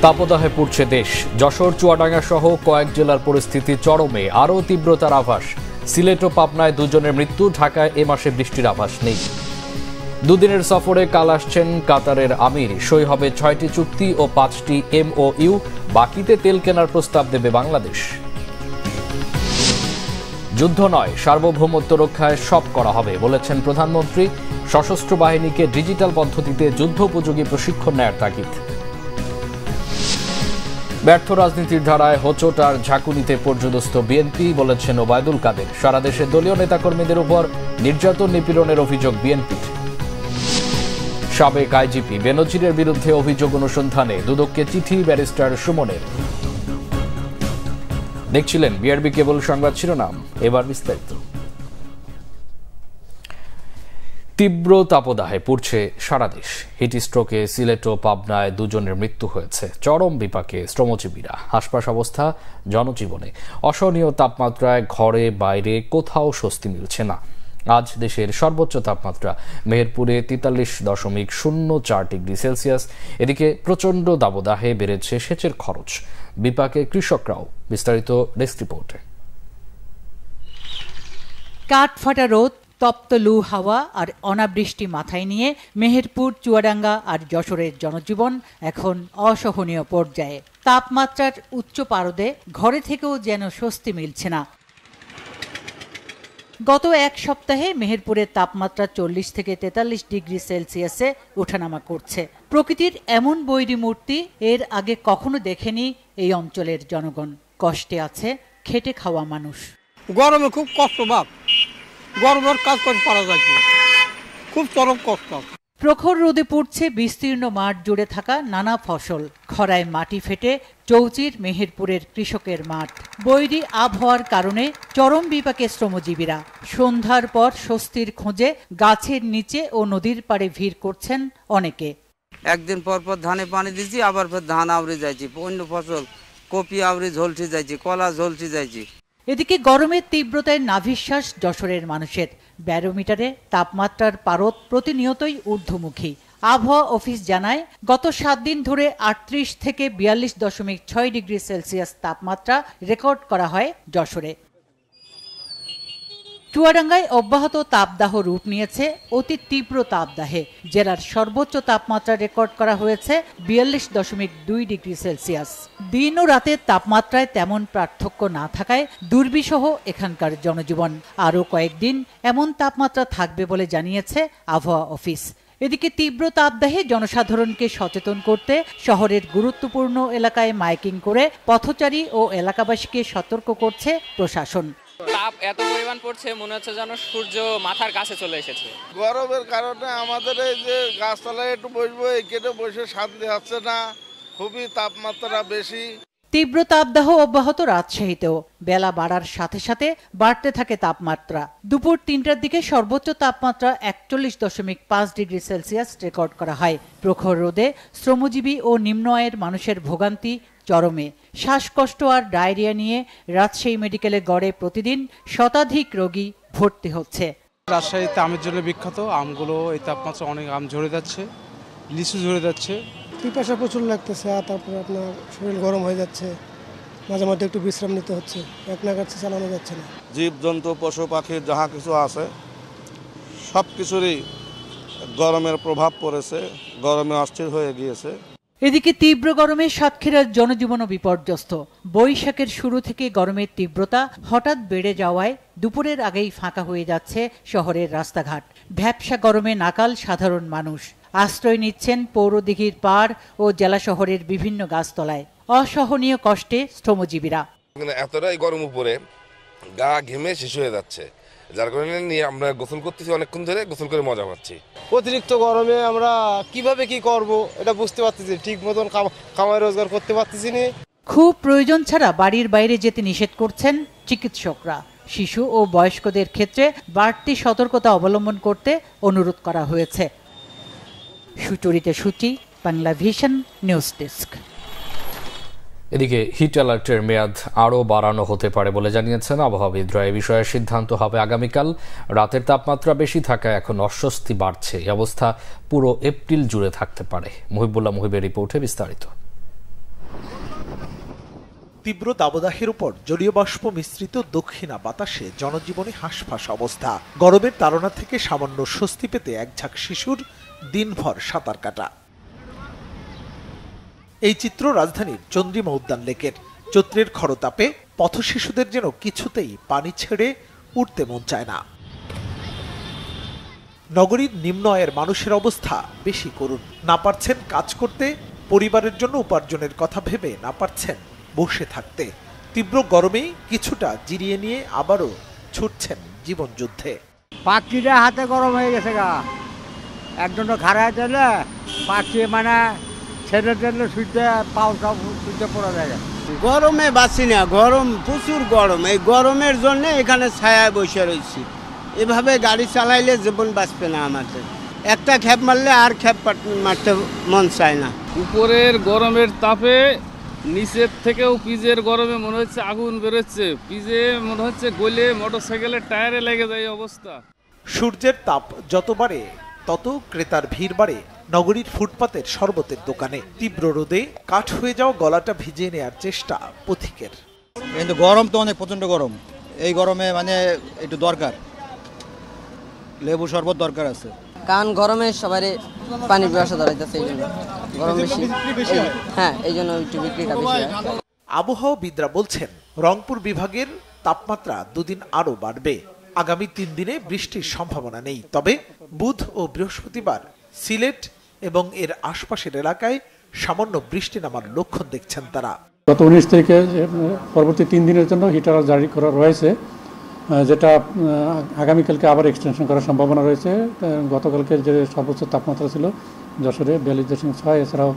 তাপদাহে পুড়ছে দেশ। যশোর, চুয়াডাঙ্গা সহ কয়েক জেলার পরিস্থিতি চরমে, আরও তীব্রতার আভাস। সিলেট ও পাবনায় দুজনের মৃত্যু, ঢাকায় এ মাসে বৃষ্টির আভাস নেই। দুদিনের সফরে কাল আসছেন কাতারের আমির। সই হবে ৬টি চুক্তি ও ৫টি MOU, বাকিতে তেল কেনার প্রস্তাব দেবে বাংলাদেশ। যুদ্ধ নয়, সার্বভৌমত্ব রক্ষায় সব করা হবে বলেছেন প্রধানমন্ত্রী। সশস্ত্র বাহিনীকে ডিজিটাল পদ্ধতিতে যুদ্ধোপযোগী প্রশিক্ষণ নেয়ার তাগিদ। ব্যর্থ রাজনীতির ধারায় হোঁচট আর ঝাঁকুনিতে পর্যদস্ত বিএনপি বলেছেন ওবায়দুল কাদের। সারা দেশে দলীয় নেতাকর্মীদের উপর নির্যাতন নিপীড়নের অভিযোগ বিএনপির। সাবেক আইজিপি বেনজিরের বিরুদ্ধে অভিযোগ অনুসন্ধানে দুদককে চিঠি ব্যারিস্টার সুমনের। দেখছিলেন বিআরবি কেবল সংবাদ শিরোনাম, এবার বিস্তারিত। তীব্র তাপদাহে পুড়ছে সারা দেশ। হিটস্ট্রোকে সিলেট ও পাবনায় দুজনের মৃত্যু হয়েছে। চরম বিপাকে শ্রমজীবীরা। হাসপাস অবস্থা জনজীবনে। অসহনীয় তাপমাত্রায় ঘরে বাইরে কোথাও স্বস্তি মিলছে না। আজ দেশের সর্বোচ্চ তাপমাত্রা মেহেরপুরে ৪৩.০৪ ডিগ্রি সেলসিয়াস। এদিকে প্রচণ্ড দাবদাহে বেড়েছে সেচের খরচ। বিপাকে কৃষকরাও। বিস্তারিত ডেস্ক রিপোর্টে। কাঠফাটা রোদ, তপ্ত লু হাওয়া আর অনাবৃষ্টি মাথায় নিয়ে মেহেরপুর, চুয়াডাঙ্গা আর যশোরের জনজীবন এখন অসহনীয় পর্যায়ে। তাপমাত্রার উচ্চ পারদে ঘরে থেকেও যেন স্বস্তি মিলছে না। গত এক সপ্তাহে মেহেরপুরের তাপমাত্রা ৪০ থেকে ৪৩ ডিগ্রি সেলসিয়াসে ওঠানামা করছে। প্রকৃতির এমন বৈরী মূর্তি এর আগে কখনো দেখেনি এই অঞ্চলের জনগণ। কষ্টে আছে খেটে খাওয়া মানুষ। গরমে খুব কষ্ট, বাপ গরমের কাজ করে পারা যাচ্ছে, খুব চরম কষ্ট। প্রখর রোদে পড়ছে বিস্তীর্ণ মাঠ জুড়ে থাকা নানা ফসল। খরায় মাটি ফেটে চৌচির মেহেরপুরের কৃষকের মাঠ। বৈরী আবহাওয়ার কারণে চরম বিপাকে শ্রমজীবীরা। সন্ধ্যার পর স্বস্তির খোঁজে গাছের নিচে ও নদীর পাড়ে ভিড় করছেন অনেকে। একদিন পর পর ধানে পানি দিচ্ছি, আবার ফের ধান আউড়ে যাচ্ছি, অন্য ফসল কপি আউড়ে ঝলসে যাচ্ছি, কলা ঝলসে যাচ্ছি। এদিকে গরমের তীব্রতায় নাভিশ্বাস যশোরের মানুষের। ব্যারোমিটারে তাপমাত্রার পারদ প্রতিনিয়তই ঊর্ধ্বমুখী। আবহাওয়া অফিস জানায়, গত 7 দিন ধরে 38 থেকে 42.6 ডিগ্রি সেলসিয়াস তাপমাত্রা রেকর্ড করা হয় যশোরে। চুয়াডাঙ্গায় অব্যাহত তাপদাহ রূপ নিয়েছে অতি তীব্র তাপদাহে। জেলার সর্বোচ্চ তাপমাত্রা রেকর্ড করা হয়েছে 42.2 ডিগ্রি সেলসিয়াস। দিন ও রাতের তাপমাত্রায় তেমন পার্থক্য না থাকায় দুর্বিষহ এখানকার জনজীবন। আরও কয়েকদিন এমন তাপমাত্রা থাকবে বলে জানিয়েছে আবহাওয়া অফিস। এদিকে তীব্র তাপদাহে জনসাধারণকে সচেতন করতে শহরের গুরুত্বপূর্ণ এলাকায় মাইকিং করে পথচারী ও এলাকাবাসীকে সতর্ক করছে প্রশাসন। তাপ এত পরিমাণ পড়ছে, মনে হচ্ছে যেন সূর্য মাথার কাছে চলে এসেছে। গরমের কারণে আমাদের এই যে গাছতলায় একটু বসবো, এখানে বসে শান্তি হচ্ছে না, খুবই তাপমাত্রা বেশি। তীব্র তাপদাহ অব্যাহত রাজশাহীতেও। বেলা বাড়ার সাথে সাথে বাড়তে থাকে তাপমাত্রা। দুপুর ৩টার দিকে সর্বোচ্চ তাপমাত্রা ৪১.৫ ডিগ্রি সেলসিয়াস রেকর্ড করা হয়। প্রখর রোদে শ্রমজীবী ও নিম্ন আয়ের মানুষের ভোগান্তি চরমে। শ্বাসকষ্ট আর ডায়রিয়া নিয়ে রাজশাহী মেডিকেলে গড়ে প্রতিদিন শতাধিক রোগী ভর্তি হচ্ছে। রাজশাহীতে আমের জন্য বিখ্যাত। আমগুলো এই তাপমাত্রা অনেক আম ঝরে যাচ্ছে, লিচু ঝরে যাচ্ছে। পিপাসা প্রচুর লাগতেছে, আর তারপরে আপনার শরীর গরম হয়ে যাচ্ছে, মাঝে মধ্যে একটু বিশ্রাম নিতে হচ্ছে, এক নাগাড়ে চালানো যাচ্ছে না। জীবজন্তু, পশু পাখি যাহা কিছু আছে সব কিছুরই গরমের প্রভাব পড়েছে, গরমে অস্থির হয়ে গিয়েছে। এদিকে তীব্র গরমে সাতক্ষীরার জনজীবনও বিপর্যস্ত। বৈশাখের শুরু থেকে গরমের তীব্রতা হঠাৎ বেড়ে যাওয়ায় দুপুরের আগেই ফাঁকা হয়ে যাচ্ছে শহরের রাস্তাঘাট। ভ্যাপসা গরমে নাকাল সাধারণ মানুষ। আশ্রয় নিচ্ছেন পৌরদিঘির পাড় ও জেলা শহরের বিভিন্ন গাছতলায়। অসহনীয় কষ্টে শ্রমজীবীরা। এতটাই গরম উপরে গা ঘেমে শেষ হয়ে যাচ্ছে, যার কারণে নিয়ে আমরা গোসল করতেছি, অনেকক্ষণ ধরে গোসল করে মজা পাচ্ছি। অতিরিক্ত গরমে আমরা কিভাবে কি করব এটা বুঝতে পারতেছি, ঠিক মতন কামাই রোজগার করতে পারতেছি না। খুব প্রয়োজন ছাড়া বাড়ির বাইরে যেতে নিষেধ করছেন চিকিৎসকরা। শিশু ও বয়স্কদের ক্ষেত্রে বাড়তি সতর্কতা অবলম্বন করতে অনুরোধ করা হয়েছে। সুচরিতা সূচি, বাংলা ভিশন নিউজ ডেস্ক। এদিকে হিট অ্যালার্টের মেয়াদ আরও বাড়ানো হতে পারে বলে জানিয়েছেন আবহাওয়াবিদরা। এ বিষয়ে সিদ্ধান্ত হবে আগামীকাল। রাতের তাপমাত্রা বেশি থাকায় এখন অস্বস্তি বাড়ছে। এই অবস্থা পুরো এপ্রিল জুড়ে থাকতে পারে। মুহিবুল্লাহ মুহিবের রিপোর্টে বিস্তারিত। তীব্র দাবদাহের উপর জলীয় বাষ্প মিশ্রিত দক্ষিণা বাতাসে জনজীবনে হাঁসফাঁস অবস্থা। গরমের তাড়না থেকে সামান্য স্বস্তি পেতে এক ঝাঁক শিশুর দিনভর সাঁতার কাটা। এই চিত্র রাজধানীর চন্দ্রিমা উদ্যান লেকের। চৈত্রের খরতাপে পথশিশুদের যেন কিছুতেই পানি ছেড়ে উঠতে মন চায় না। নগরীর নিম্ন আয়ের মানুষের অবস্থা বেশি করুণ। না পারছেন কাজ করতে, পরিবারের জন্য উপার্জনের কথা ভেবে না পারছেন বসে থাকতে। তীব্র গরমে কিছুটা জিরিয়ে নিয়ে আবারও ছুটছেন জীবন যুদ্ধে। পাখিটা হাতে গরম হয়ে গেছে গা, একজন খাড়ায় দিলে পাখি মানে ছেড়ে দিলে শুইতে পাও সব শুইতে পড়া যায়। গরমে বাঁচি না, গরম প্রচুর গরম। এই গরমের জন্য এখানে ছায়ায় বসে রয়েছি। এভাবে গাড়ি চালাইলে জীবন বাঁচবে না আমাদের। একটা খ্যাপ মারলে আর খ্যাপ মারতে মন চায় না। উপরের গরমের তাপে নিচের থেকেও পিজের গরমে মনে হচ্ছে আগুন বেরোচ্ছে। পিজে মনে হচ্ছে গলে মোটরসাইকেলের টায়ারে লেগে যায় অবস্থা। সূর্যের তাপ যত বাড়ে তত ক্রেতার ভিড় বাড়ে নগরীর ফুটপাতের শরবতের দোকানে। তীব্র রোদে কাঠ হয়ে যাওয়া গলাটা ভিজিয়ে নেওয়ার চেষ্টা পথিকের। কিন্তু গরম তো অনেক, প্রচন্ড গরম। এই গরমে মানে একটু দরকার, লেবু শরবত দরকার আছে। কারণ গরমে সবাই পানি পিপাসা ধরাইতেছে, এই জন্য গরম বেশি। হ্যাঁ, এই জন্য একটু বিক্রিটা বেশি। আবহাওয়াবিদরা বলছেন রংপুর বিভাগের তাপমাত্রা দুদিন আরও বাড়বে। আগামী 3 দিনে বৃষ্টির সম্ভাবনা নেই। তবে বুধ ও বৃহস্পতিবার সিলেট এবং এর আশপাশের এলাকায় সামান্য বৃষ্টি নামার লক্ষণ দেখছেন তারা। গত 19 তারিখে পরবর্তী 3 দিনের জন্য হিটার জারি করা রয়েছে, যেটা আগামীকালকে আবার এক্সটেনশন করার সম্ভাবনা রয়েছে। গতকালকে যে সর্বোচ্চ তাপমাত্রা ছিল যশোরে 42.6, এছাড়াও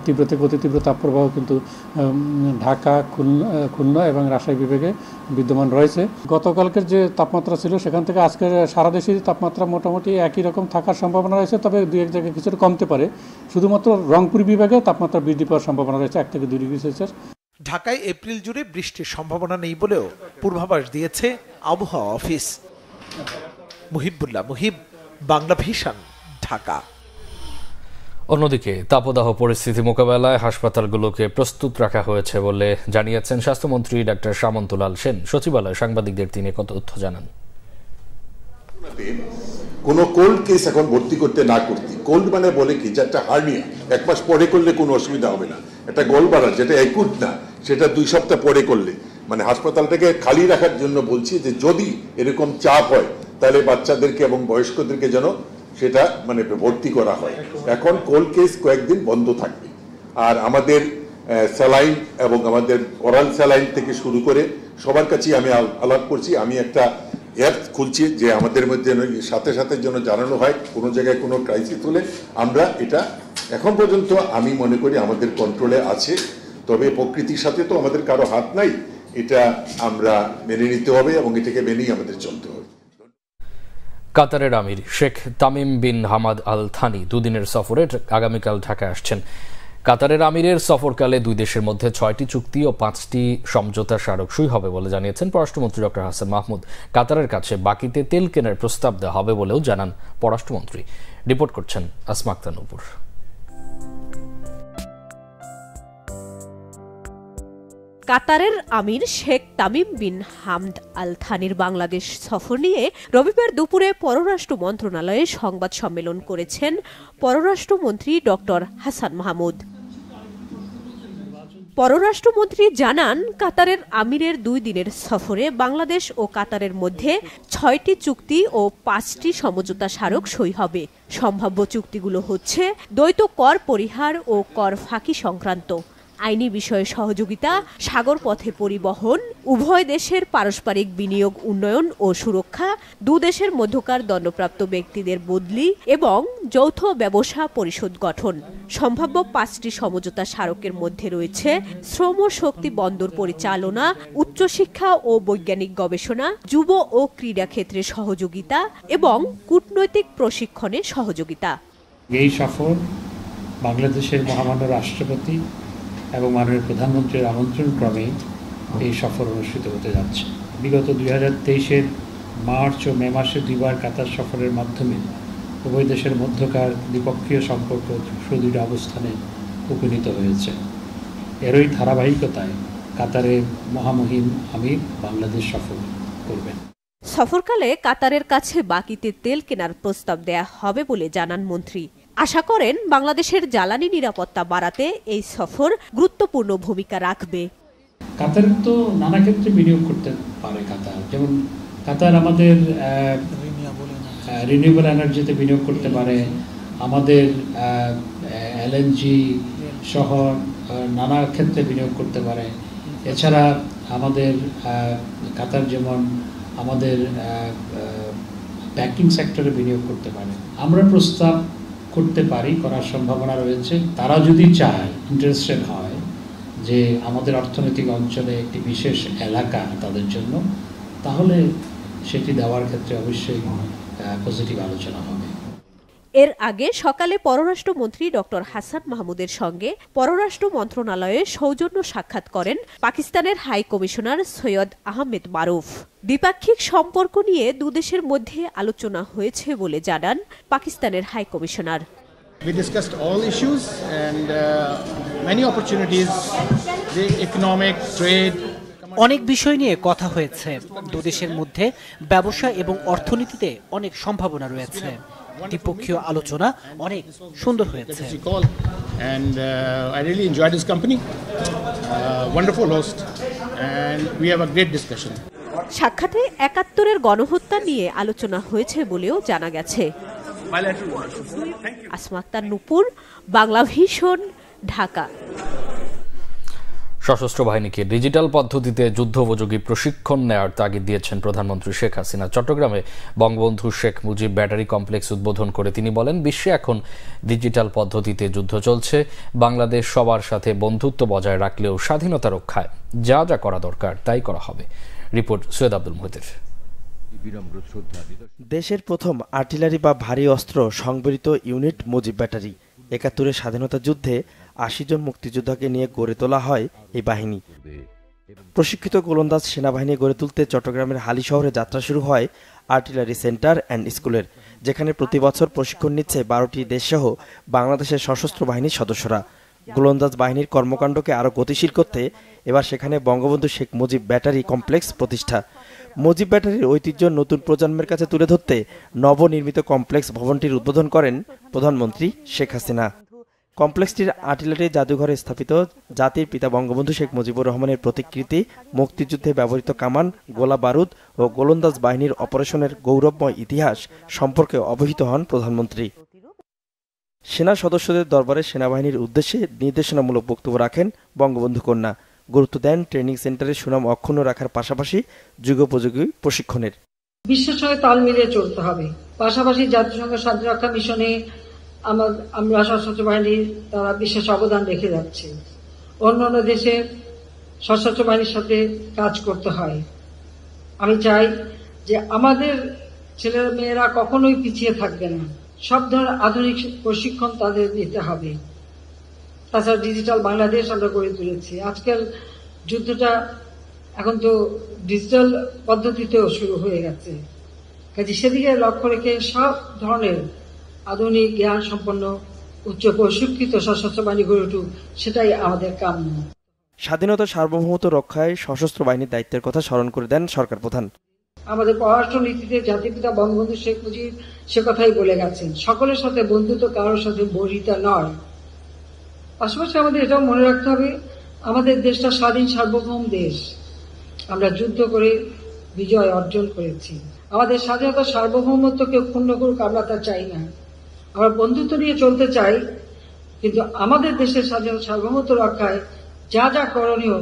তীব্র থেকে অতি তীব্র তাপপ্রবাহ কিন্তু ঢাকা, খুলনা এবং রাজশাহী বিভাগে বিদ্যমান রয়েছে। গতকালকের যে তাপমাত্রা ছিল সেখান থেকে আজকের সারা দেশে তাপমাত্রা মোটামুটি একই রকম থাকার সম্ভাবনা রয়েছে, তবে 2-1 জায়গায় কিছুটা কমতে পারে। শুধুমাত্র রংপুর বিভাগে তাপমাত্রা বৃদ্ধি পাওয়ার সম্ভাবনা রয়েছে 1 থেকে 2 ডিগ্রি সেলসিয়াস। ঢাকায় এপ্রিল জুড়ে বৃষ্টির সম্ভাবনা নেই বলেও পূর্বাভাস দিয়েছে আবহাওয়া অফিস। মুহিবুল্লাহ মুহিব, বাংলা ভিশন, ঢাকা। অন্যদিকে তাপদাহ পরিস্থিতি মোকাবেলায় হাসপাতালগুলোকে প্রস্তুত রাখা হয়েছে বলে জানিয়েছেন স্বাস্থ্যমন্ত্রী ডাক্তার সামন্তলাল সেন। সচিবালয়ে সাংবাদিকদের তিনি কত তথ্য জানান। কোনো কোল্ড কেস এখন ভর্তি করতে না করতে, কোল্ড মানে বলে কি যে একটা হার্নিয়া 1 মাস পরে করলে কোনো অসুবিধা হবে না। একটা গলবাড়া যেটা অ্যাকুট না, সেটা 2 সপ্তাহ পরে করলে, মানে হাসপাতালটাকে খালি রাখার জন্য বলছি যে যদি এরকম চাপ হয় তাহলে বাচ্চাদেরকে এবং বয়স্কদেরকে যেন সেটা মানে ভর্তি করা হয়। এখন কোল্ড কেস কয়েকদিন বন্ধ থাকবে। আর আমাদের স্যালাইন এবং আমাদের ওরাল স্যালাইন থেকে শুরু করে সবার কাছেই আমি আলাপ করছি। আমি একটা অ্যাপ খুলছি যে আমাদের মধ্যে সাথে সাথে যেন জানানো হয় কোনো জায়গায় কোনো ক্রাইসিস হলে। আমরা এটা এখন পর্যন্ত আমি মনে করি আমাদের কন্ট্রোলে আছে, তবে প্রকৃতির সাথে তো আমাদের কারো হাত নাই, এটা আমরা মেনে নিতে হবে এবং এটাকে মেনেই আমাদের চলতে হবে। কাতারের আমির Sheikh Tamim bin Hamad Al Thani 2 দিনের সফরে আগামীকাল ঢাকায় আসছেন। কাতারের আমিরের সফরকালে 2 দেশের মধ্যে 6টি চুক্তি ও 5টি সমঝোতা স্মারক সই হবে বলে জানিয়েছেন পররাষ্ট্রমন্ত্রী ডক্টর হাসান মাহমুদ। কাতারের কাছে বাকিতে তেল কেনার প্রস্তাব দেওয়া হবে বলেও জানান পররাষ্ট্রমন্ত্রী। রিপোর্ট করছেন আসমা আক্তার নূপুর। কাতারের আমির শেখ তামিম বিন হামদ আল থানির বাংলাদেশ সফর নিয়ে রবিবার দুপুরে পররাষ্ট্র মন্ত্রণালয়ে সংবাদ সম্মেলন করেছেন পররাষ্ট্রমন্ত্রী ডক্টর হাসান মাহমুদ। পররাষ্ট্রমন্ত্রী জানান, কাতারের আমিরের 2 দিনের সফরে বাংলাদেশ ও কাতারের মধ্যে 6টি চুক্তি ও 5টি সমঝোতা স্মারক সই হবে। সম্ভাব্য চুক্তিগুলো হচ্ছে দ্বৈত কর পরিহার ও কর ফাঁকি সংক্রান্ত, আইনি বিষয়ে সহযোগিতা, সাগর পথে পরিবহন, উভয় দেশের পারস্পরিক বিনিয়োগ উন্নয়ন ও সুরক্ষা, 2 দেশের মধ্যকার দণ্ডপ্রাপ্ত ব্যক্তিদের বদলি এবং যৌথ ব্যবসা পরিষদ গঠন। সম্ভাব্য 5টি সমঝোতা স্মারকের মধ্যে রয়েছে শ্রম শক্তি বন্দর পরিচালনা, উচ্চশিক্ষা ও বৈজ্ঞানিক গবেষণা, যুব ও ক্রীড়া ক্ষেত্রে সহযোগিতা এবং কূটনৈতিক প্রশিক্ষণে সহযোগিতা। এই সফর বাংলাদেশের মহামান্য রাষ্ট্রপতি এবং মাননীয় প্রধানমন্ত্রীর আমন্ত্রণ ক্রমে এই সফর অনুষ্ঠিত হতে যাচ্ছে। বিগত 2023-এর মার্চ ও মে মাসে 2বার কাতার সফরের মাধ্যমে উভয় দেশের মধ্যকার দ্বিপক্ষীয় সম্পর্ক সুদৃঢ় অবস্থানে উপনীত হয়েছে। এরই ধারাবাহিকতায় কাতারের মহামহিম আমির বাংলাদেশ সফর করবেন। সফরকালে কাতারের কাছে বাকিতে তেল কেনার প্রস্তাব দেয়া হবে বলে জানান মন্ত্রী। আশা করেন বাংলাদেশের জ্বালানি নিরাপত্তা বাড়াতে এই সফর গুরুত্বপূর্ণ ভূমিকা রাখবে। কাতার তো নানা ক্ষেত্রে বিনিয়োগ করতে পারে। কাতার যেমন কাতার আমাদের রিনিউয়েবল এনার্জিতে বিনিয়োগ করতে পারে, আমাদের এলএনজি সহ নানা ক্ষেত্রে বিনিয়োগ করতে পারে। এছাড়া আমাদের কাতার যেমন আমাদের ব্যাংকিং সেক্টরে বিনিয়োগ করতে পারে। আমরা প্রস্তাব করতে পারি, করার সম্ভাবনা রয়েছে। তারা যদি চায়, ইন্টারেস্টেড হয় যে আমাদের অর্থনৈতিক অঞ্চলে একটি বিশেষ এলাকা তাদের জন্য, তাহলে সেটি দেওয়ার ক্ষেত্রে অবশ্যই পজিটিভ আলোচনা হবে। এর আগে সকালে পররাষ্ট্রমন্ত্রী ডক্টর হাসান মাহমুদের সঙ্গে পররাষ্ট্র মন্ত্রণালয়ে সৌজন্য সাক্ষাৎ করেন পাকিস্তানের হাই কমিশনার সৈয়দ আহমেদ মারুফ। দ্বিপাক্ষিক সম্পর্ক নিয়ে দুদেশের মধ্যে আলোচনা হয়েছে বলে জানান পাকিস্তানের high commissioner. We discussed all issues and many opportunities, the economic, trade. অনেক বিষয় নিয়ে কথা হয়েছে। দুদেশের মধ্যে ব্যবসা এবং অর্থনীতিতে অনেক সম্ভাবনা রয়েছে। দ্বিপক্ষীয় আলোচনা অনেক সুন্দর হয়েছে। And I really enjoyed this company. Wonderful host and we have a great discussion. সাক্ষাতে ৭১-এর গণহত্যা নিয়ে আলোচনা হয়েছে বলেও জানা গেছে। আসমা আক্তার নূপুর, বাংলা ভিশন, ঢাকা। সশস্ত্র বাহিনীকে ডিজিটাল পদ্ধতিতে যুদ্ধোপযোগী প্রশিক্ষণ নেওয়ার তাগিদ দিয়েছেন প্রধানমন্ত্রী শেখ হাসিনা। চট্টগ্রামে বঙ্গবন্ধু শেখ মুজিব ব্যাটারি কমপ্লেক্স উদ্বোধন করে তিনি বলেন, বিশ্বে এখন ডিজিটাল পদ্ধতিতে যুদ্ধ চলছে। বাংলাদেশ সবার সাথে বন্ধুত্ব বজায় রাখলেও স্বাধীনতা রক্ষায় যা যা করা দরকার তাই করা হবে। রিপোর্ট সৈয়দ আব্দুল মুহিতের। দেশের প্রথম আর্টিলারি বা ভারী অস্ত্র সংবলিত ইউনিট মুজিব ব্যাটারি। ৭১-এর স্বাধীনতা যুদ্ধে ৮০ জন মুক্তিযোদ্ধাকে নিয়ে গড়ে তোলা হয় এই বাহিনী। প্রশিক্ষিত গোলন্দাজ সেনাবাহিনী গড়ে তুলতে চট্টগ্রামের হালি শহরে যাত্রা শুরু হয় আর্টিলারি সেন্টার অ্যান্ড স্কুলের, যেখানে প্রতি বছর প্রশিক্ষণ নিচ্ছে ১২টি দেশসহ বাংলাদেশের সশস্ত্র বাহিনীর সদস্যরা। গোলন্দাজ বাহিনীর কর্মকাণ্ডকে আরও গতিশীল করতে এবার সেখানে বঙ্গবন্ধু শেখ মুজিব ব্যাটারি কমপ্লেক্স প্রতিষ্ঠা। মুজিব ব্যাটারির ঐতিহ্য নতুন প্রজন্মের কাছে তুলে ধরতে নবনির্মিত কমপ্লেক্স ভবনটির উদ্বোধন করেন প্রধানমন্ত্রী শেখ হাসিনা। কমপ্লেক্সটির আর্টিলারি জাদুঘরে স্থাপিত জাতির পিতা বঙ্গবন্ধু শেখ মুজিবুর রহমানের প্রতিকৃতি, মুক্তিযুদ্ধে ব্যবহৃত কামান, গোলা বারুদ ও গোলন্দাজ বাহিনীর অপারেশনের গৌরবময় ইতিহাস সম্পর্কে অবহিত হন প্রধানমন্ত্রী। সেনা সদস্যদের দরবারে সেনাবাহিনীর উদ্দেশ্যে নির্দেশনামূলক বক্তব্য রাখেন বঙ্গবন্ধু কন্যা। গুরুত্ব দেন ট্রেনিং সেন্টারের সুনাম অক্ষুণ্ণ রাখার পাশাপাশি যুগোপযোগী প্রশিক্ষণের। বিশ্বের সঙ্গে তাল মিলিয়ে চলতে হবে। পাশাপাশি জাতিসংঘ শান্তি রক্ষা মিশনে আমরা সশস্ত্র বাহিনীর তারা বিশেষ অবদান রেখে যাচ্ছে। অন্যান্য দেশে সশস্ত্র বাহিনীর সাথে কাজ করতে হয়। আমি চাই যে আমাদের ছেলে মেয়েরা কখনোই পিছিয়ে থাকবে না। সব ধরনের আধুনিক প্রশিক্ষণ তাদের দিতে হবে। তাছাড়া ডিজিটাল বাংলাদেশ আমরা গড়ে তুলেছি। আজকাল যুদ্ধটা এখন তো ডিজিটাল পদ্ধতিতেও শুরু হয়ে গেছে। কাজে সেদিকে লক্ষ্য রেখে সব ধরনের আধুনিক জ্ঞান সম্পন্ন উচ্চ প্রশিক্ষিত সশস্ত্র বাহিনী গড়ে উঠুক, সেটাই আমাদের কাম্য। স্বাধীনতা সার্বভৌমত্ব রক্ষায় সশস্ত্র বাহিনীর দায়িত্বের কথা স্মরণ করে দেন সরকার প্রধান। আমাদের পররাষ্ট্র নীতিতে জাতির পিতা বঙ্গবন্ধু শেখ মুজিব সে কথাই বলে গেছেন, সকলের সাথে বন্ধুত্ব, কারোর সাথে বৈরিতা নয়। পাশাপাশি আমাদের এটাও মনে রাখতে হবে, আমাদের দেশটা স্বাধীন সার্বভৌম দেশ। আমরা যুদ্ধ করে বিজয় অর্জন করেছি। আমাদের স্বাধীনতা সার্বভৌমত্বকে ক্ষুণ্ণ করুক, আমরা তা চাই না। আমরা বন্ধুত্ব নিয়ে চলতে চাই, কিন্তু আমাদের দেশের স্বাধীনতা সার্বভৌমত্ব রক্ষায় যা যা করণীয়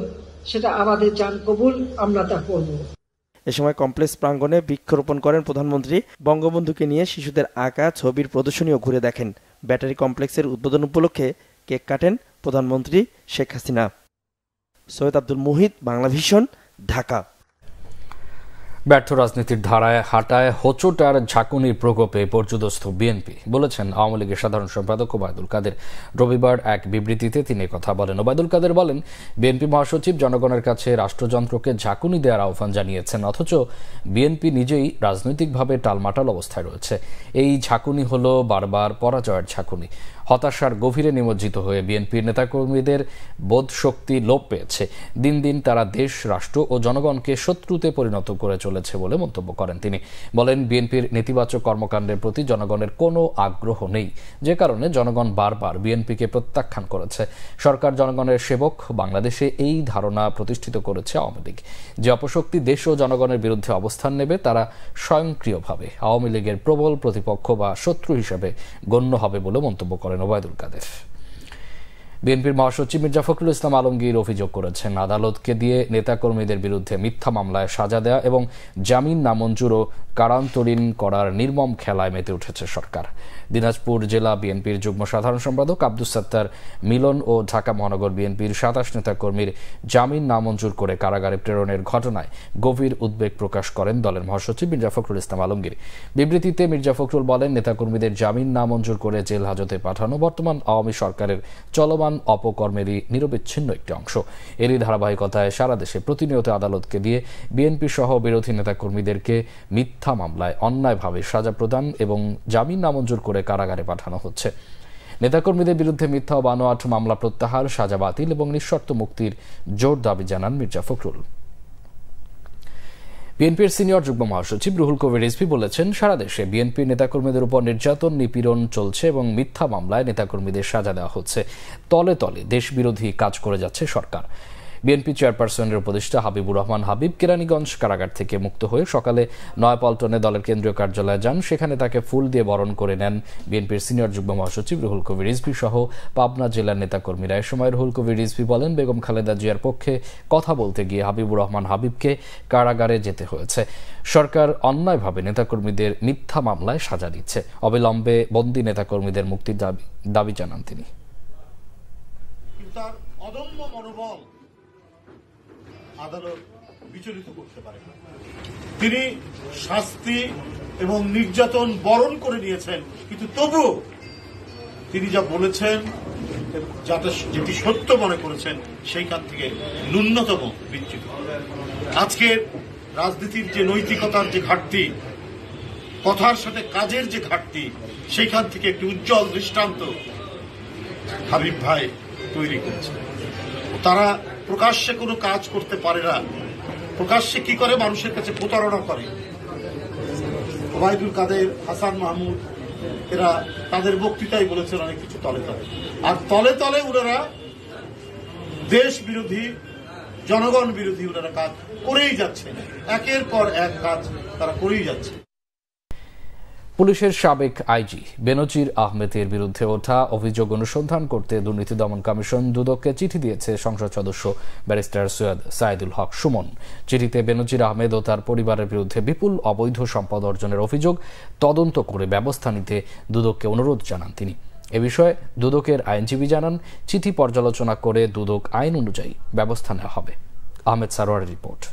সেটা আমাদের জান কবুল, আমরা তা করব। এ সময় কমপ্লেক্স প্রাঙ্গণে বৃক্ষরোপণ করেন প্রধানমন্ত্রী। বঙ্গবন্ধুকে নিয়ে শিশুদের আঁকা ছবির প্রদর্শনীও ঘুরে দেখেন। ব্যাটারি কমপ্লেক্সের উদ্বোধন উপলক্ষে কেক কাটেন প্রধানমন্ত্রী শেখ হাসিনা। সৈয়দ আব্দুল মুহিত, বাংলা ভিশন, ঢাকা। ব্যর্থ রাজনীতির ধারায় হাঁটায় হোঁচট আর ঝাঁকুনির প্রকোপে পর্যুদস্ত বিএনপি বলেছেন আওয়ামী লীগের সাধারণ সম্পাদক ওবায়দুল কাদের। রবিবার এক বিবৃতিতে তিনি কথা বলেন। ওবায়দুল কাদের বলেন, বিএনপি মহাসচিব জনগণের কাছে রাষ্ট্রযন্ত্রকে ঝাঁকুনি দেওয়ার আহ্বান জানিয়েছেন, অথচ বিএনপি নিজেই রাজনৈতিকভাবে টালমাটাল অবস্থায় রয়েছে। এই ঝাঁকুনি হল বারবার পরাজয়ের ঝাঁকুনি। হতাশার গভীরে নিমজ্জিত হয়ে বিএনপির নেতাকর্মীদের বোধ শক্তি লোপ পেয়েছে। দিন দিন তারা দেশ, রাষ্ট্র ও জনগণকে শত্রুতে পরিণত করে চলেছে বলে মন্তব্য করেন তিনি। বলেন, বিএনপির নেতিবাচক কর্মকাণ্ডের প্রতি জনগণের কোনো আগ্রহ নেই, যে কারণে জনগণ বারবার বিএনপিকে প্রত্যাখ্যান করেছে। সরকার জনগণের সেবক, বাংলাদেশে এই ধারণা প্রতিষ্ঠিত করেছে আওয়ামী লীগ। যে অপশক্তি দেশ ও জনগণের বিরুদ্ধে অবস্থান নেবে তারা স্বয়ংক্রিয়ভাবে আওয়ামী লীগের প্রবল প্রতিপক্ষ বা শত্রু হিসেবে গণ্য হবে বলে মন্তব্য করেন ওবায়দুল কাদের। বিএনপির মহাসচিব মির্জা ফখরুল ইসলাম আলমগীর অভিযোগ করেছেন, আদালতকে দিয়ে নেতাকর্মীদের বিরুদ্ধে মিথ্যা মামলায় সাজা দেয়া এবং জামিন নামঞ্জুর ও কারান্তরীণ করার নির্মম খেলায় মেতে উঠেছে সরকার। দিনাজপুর জেলা বিএনপির যুগ্ম সাধারণ সম্পাদক আব্দুস সাত্তার মিলন ও ঢাকা মহানগর বিএনপির ২৭ নেতাকর্মীর জামিন নামঞ্জুর করে কারাগারে প্রেরণের ঘটনায় গভীর উদ্বেগ প্রকাশ করেন দলের মহাসচিব মির্জা ফখরুল ইসলাম আলমগীর। বিবৃতিতে মির্জা ফখরুল বলেন, নেতাকর্মীদের জামিন নামঞ্জুর করে জেল হাজতে পাঠানো বর্তমান আওয়ামী সরকারের চলমান অপকর্মেরই নিরবিচ্ছিন্ন একটি অংশ। এরই ধারাবাহিকতায় সারা দেশে প্রতিনিয়ত আদালতকে দিয়ে বিএনপি সহ বিরোধী নেতাকর্মীদেরকে মিথ্যা মামলায় অন্যায়ভাবে সাজা প্রদান এবং জামিন নামঞ্জুর করে কারাগারে পাঠানো হচ্ছে। নেতাকর্মীদের বিরুদ্ধে মিথ্যা ও বানোয়াট মামলা প্রত্যাহার, সাজা বাতিল এবং নিঃশর্ত মুক্তির জোর দাবি জানান মির্জা ফখরুল। বিএনপির সিনিয়র যুগ্ম মহাসচিব রুহুল কবির রিজভী বলেছেন, সারা দেশে বিএনপির নেতাকর্মীদের উপর নির্যাতন, নিপীড়ন চলছে এবং মিথ্যা মামলায় নেতাকর্মীদের সাজা দেওয়া হচ্ছে। তলে তলে দেশবিরোধী কাজ করে যাচ্ছে সরকার। বিএনপি চেয়ারপারসনের উপদেষ্টা হাবিবুর রহমান হাবিব কেরানীগঞ্জ কারাগার থেকে মুক্ত হয়ে সকালে নয়াপল্টনে দলের কেন্দ্রীয় কার্যালয়ে যান। সেখানে তাকে ফুল দিয়ে বরণ করে নেন বিএনপির সিনিয়র যুগ্ম মহাসচিব রুহুল কবির রিজভী সহ পাবনা জেলার নেতাকর্মীরা। এ সময় রুহুল কবির রিজভী বলেন, বেগম খালেদা জিয়ার পক্ষে কথা বলতে গিয়ে হাবিবুর রহমান হাবিবকে কারাগারে যেতে হয়েছে। সরকার অন্যায়ভাবে নেতাকর্মীদের মিথ্যা মামলায় সাজা দিচ্ছে। অবিলম্বে বন্দী নেতাকর্মীদের মুক্তির দাবি জানান তিনি। তার অদম্য মনোবল আদালত বিচলিত করতে পারে না। তিনি শাস্তি এবং নির্যাতন বরণ করে নিয়েছেন, কিন্তু তবুও তিনি যা বলেছেন, যেটি সত্য মনে করেছেন, সেইখান থেকে ন্যূনতম বিচ্যুত। আজকের রাজনীতির যে নৈতিকতার যে ঘাটতি, কথার সাথে কাজের যে ঘাটতি, সেইখান থেকে একটি উজ্জ্বল দৃষ্টান্ত হাবিব ভাই তৈরি করেছে। তারা প্রকাশ্যে কোনো কাজ করতে পারে না, প্রকাশ্যে কি করে মানুষের কাছে প্রতারণা করে। ওবায়দুল কাদের, হাসান মাহমুদ, এরা তাদের বক্তৃতায় বলেছেন অনেক কিছু তলে তলে, আর তলে তলে ওনারা দেশ বিরোধী, জনগণ বিরোধী ওনারা কাজ করেই যাচ্ছে, একের পর এক কাজ তারা করেই যাচ্ছে। পুলিশের সাবেক আইজি বেনজির আহমেদের বিরুদ্ধে ওঠা অভিযোগ অনুসন্ধান করতে দুর্নীতি দমন কমিশন দুদককে চিঠি দিয়েছে সংসদ সদস্য ব্যারিস্টার সৈয়দ সাইদুল হক সুমন। চিঠিতে বেনজির আহমেদ ও তার পরিবারের বিরুদ্ধে বিপুল অবৈধ সম্পদ অর্জনের অভিযোগ তদন্ত করে ব্যবস্থা নিতে দুদককে অনুরোধ জানান তিনি। এ বিষয়ে দুদকের আইনজীবী জানান, চিঠি পর্যালোচনা করে দুদক আইন অনুযায়ী ব্যবস্থা নেওয়া হবে। আহমেদ সারোয়ারের রিপোর্ট।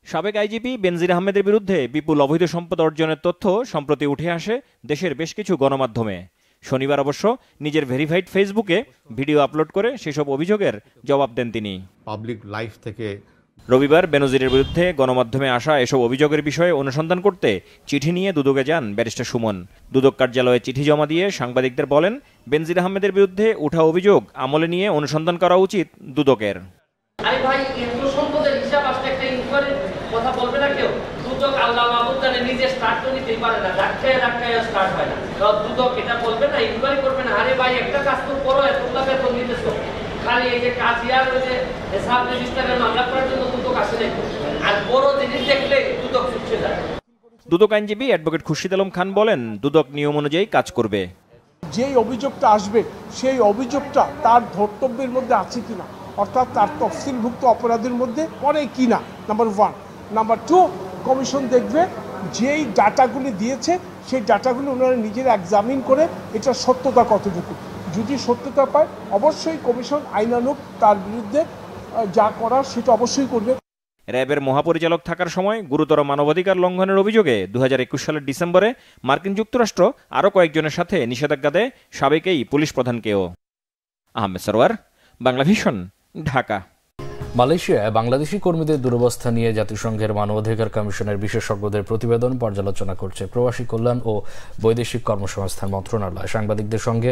সাবেক আইজিপি বেনজির আহমেদের বিরুদ্ধে বিপুল অবৈধ সম্পদ অর্জনের তথ্য সম্প্রতি উঠে আসে দেশের বেশ কিছু গণমাধ্যমে। শনিবার অবশ্য নিজের ভেরিফাইড ফেসবুকে ভিডিও আপলোড করে সেসব অভিযোগের জবাব দেন তিনি। পাবলিক লাইফ থেকে রবিবার বেনজিরের বিরুদ্ধে গণমাধ্যমে আসা এসব অভিযোগের বিষয়ে অনুসন্ধান করতে চিঠি নিয়ে দুদকে যান ব্যারিস্টার সুমন। দুদক কার্যালয়ে চিঠি জমা দিয়ে সাংবাদিকদের বলেন, বেনজির আহমেদের বিরুদ্ধে ওঠা অভিযোগ আমলে নিয়ে অনুসন্ধান করা উচিত দুদকের। কথা বলবে না কেউ, দুদক আল্লাহ মাহমুদ জানে নিজে স্টার্ট তো নিতেই পারে না, ধাক্কায় ধাক্কায় স্টার্ট হয় না। দুদক এটা বলবে না, ইনকোয়ারি করবে না, আরে ভাই একটা কাজ তো করো, এতগুলা বেতন নিতেছো, খালি এই যে কাজিয়ার ওই যে হিসাব রেজিস্টারের মামলা করার জন্য দুদক আসে নাই, আর বড় জিনিস দেখলে দুদক ছুটছে যায়। দুদক আইনজীবী অ্যাডভোকেট খুরশিদ আলম খান বলেন, দুদক নিয়ম অনুযায়ী কাজ করবে। যেই অভিযোগটা আসবে সেই অভিযোগটা তার ধর্তব্যের মধ্যে আছে কিনা, অর্থাৎ তার তফসিলভুক্ত অপরাধের মধ্যে পড়ে কিনা, নাম্বার 1। নাম্বার 2, কমিশন দেখবে যেই ডাটাগুলি দিয়েছে সেই ডাটাগুলি ওনারা নিজেরা এক্সামিন করে এটা সত্যতা কতটুকু। যদি সত্যতা পায় অবশ্যই কমিশন আইনানুগ তার বিরুদ্ধে যা করার সেটা অবশ্যই করবে। র্যাবের মহাপরিচালক থাকার সময় গুরুতর মানবাধিকার লঙ্ঘনের অভিযোগে 2021 সালের ডিসেম্বরে মার্কিন যুক্তরাষ্ট্র আরও কয়েকজনের সাথে নিষেধাজ্ঞা দেয় সাবেক এই পুলিশ প্রধানকেও। আহমেদ সরোয়ার, বাংলা ভিশন, ঢাকা। মালয়েশিয়ায় বাংলাদেশি কর্মীদের দুরবস্থা নিয়ে জাতিসংঘের মানবাধিকার কমিশনের বিশেষজ্ঞদের প্রতিবেদন পর্যালোচনা করছে প্রবাসী কল্যাণ ও বৈদেশিক কর্মসংস্থান মন্ত্রণালয়। সাংবাদিকদের সঙ্গে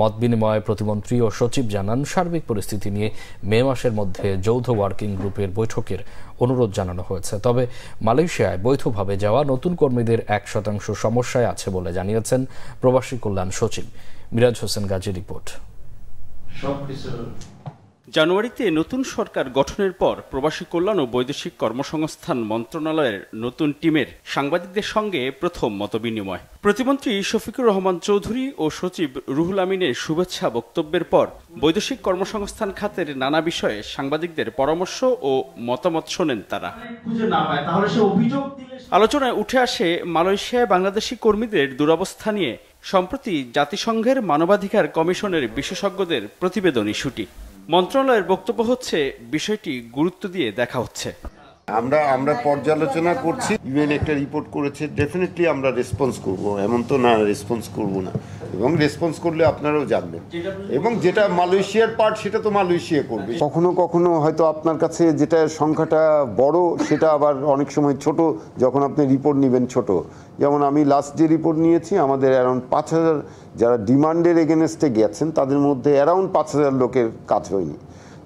মত বিনিময়ে প্রতিমন্ত্রী ও সচিব জানান, সার্বিক পরিস্থিতি নিয়ে মে মাসের মধ্যে যৌথ ওয়ার্কিং গ্রুপের বৈঠকের অনুরোধ জানানো হয়েছে। তবে মালয়েশিয়ায় বৈধভাবে যাওয়া নতুন কর্মীদের 1% সমস্যায় আছে বলে জানিয়েছেন প্রবাসী কল্যাণ সচিব। মিরাজ হোসেন গাজী রিপোর্ট। জানুয়ারিতে নতুন সরকার গঠনের পর প্রবাসী কল্যাণ ও বৈদেশিক কর্মসংস্থান মন্ত্রণালয়ের নতুন টিমের সাংবাদিকদের সঙ্গে প্রথম মতবিনিময়। প্রতিমন্ত্রী শফিকুর রহমান চৌধুরী ও সচিব রুহুল আমিনের শুভেচ্ছা বক্তব্যের পর বৈদেশিক কর্মসংস্থান খাতের নানা বিষয়ে সাংবাদিকদের পরামর্শ ও মতামত শোনেন তারা। আলোচনায় উঠে আসে মালয়েশিয়ায় বাংলাদেশি কর্মীদের দুরবস্থা নিয়ে সম্প্রতি জাতিসংঘের মানবাধিকার কমিশনের বিশেষজ্ঞদের প্রতিবেদন ইস্যুটি। মন্ত্রণালয়ের বক্তব্য হচ্ছে, বিষয়টি গুরুত্ব দিয়ে দেখা হচ্ছে। আমরা পর্যালোচনা করছি। ইউএন একটা রিপোর্ট করেছে, ডেফিনেটলি আমরা রেসপন্স করব, এমন তো না রেসপন্স করব না, এবং রেসপন্স করলে আপনারাও জানবেন, এবং যেটা মালয়েশিয়ার পার্ট সেটা তো মালয়েশিয়া করবে। কখনো কখনো হয়তো আপনার কাছে যেটা সংখ্যাটা বড় সেটা আবার অনেক সময় ছোট, যখন আপনি রিপোর্ট নেবেন ছোট। যেমন আমি লাস্ট যে রিপোর্ট নিয়েছি, আমাদের অ্যারাউন্ড 5000 যারা ডিমান্ডের এগেনস্টে গেছেন তাদের মধ্যে অ্যারাউন্ড 5000 লোকের কাজ হয়নি।